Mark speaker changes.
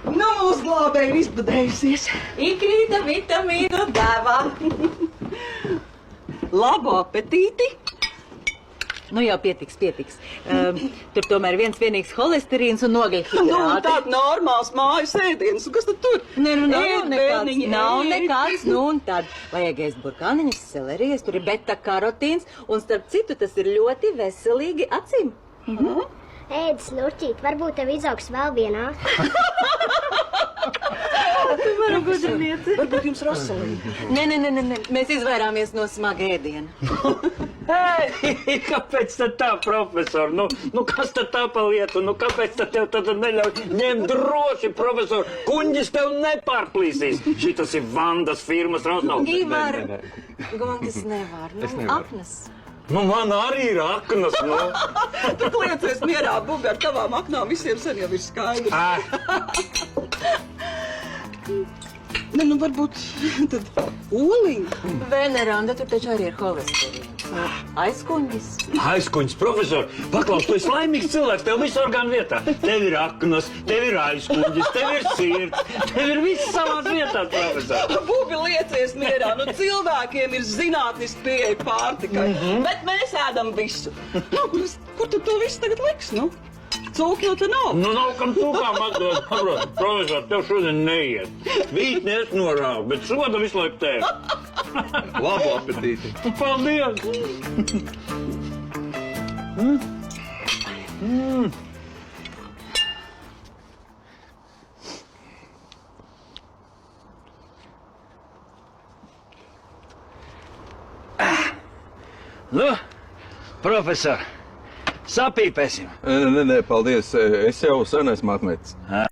Speaker 1: Nu, mūsu glābēja ir izbadējusies.
Speaker 2: Ikrīta vitamīnu deva.
Speaker 1: Labu apetīti.
Speaker 2: Nu jau pietiks. Tur tomēr viens vienīgs holesterīns un
Speaker 1: Nu,
Speaker 2: nogļhidrāti.
Speaker 1: tāda normāls mājas ēdiens. Kas tad tur?
Speaker 2: Nav
Speaker 1: Ēd, bērniņi, ēd.
Speaker 2: nekāds, nu un tad vajag ēst burkāniņas, selerijas, tur ir beta-karotīns, un starp citu tas ir ļoti veselīgi acīm.
Speaker 3: Ēdis, Nurķīt, varbūt tev izaugs vēl vienā.
Speaker 1: Varbūt jums rosalī.
Speaker 2: Nē, mēs izvairāmies no smaga ēdiena.
Speaker 4: Hei, kāpēc tad tā, profesor? Nu kas tad tā pa lietu? Nu, kāpēc tad tev tad neļauj ņemt droši, profesor? Kuņģis tev nepārplīsīs. Šitas ir Vandas firmas rausnavs.
Speaker 2: Ivar, Gongas nevar, aknas.
Speaker 4: Nu, man arī ir aknas, nu.
Speaker 1: Tu kliecies mierā, Buga, ar tavām aknām visiem sen jau ir skaidrs. Ne, nu varbūt tad oliņa.
Speaker 2: Veneranda, tur taču arī ir holesterīns. Aizkuņģis.
Speaker 4: Aizkuņģis, profesor, paklaus, tu esi laimīgs cilvēks, tev viss orgānu vietā. Tev ir aknas, tev ir aizkuņģis, tev ir sirds, tev ir viss savās vietās, profesor.
Speaker 1: Bubi, liecies mierā, nu cilvēkiem ir zinātniski pieeja pārtikai, bet mēs ēdam visu. Nu, kur tad to visu tagad liks, nu? Cūki jau te nav.
Speaker 4: Nu, nav kam tūkām atdot, profesor, tev šodien neiet. Vītni es norāvu, bet soda visu laiku tev.
Speaker 5: Labu apetīti!
Speaker 4: Paldies! Nu, profesor, sapīpēsim.
Speaker 5: Nē, paldies. Es jau sen esmu atmetis.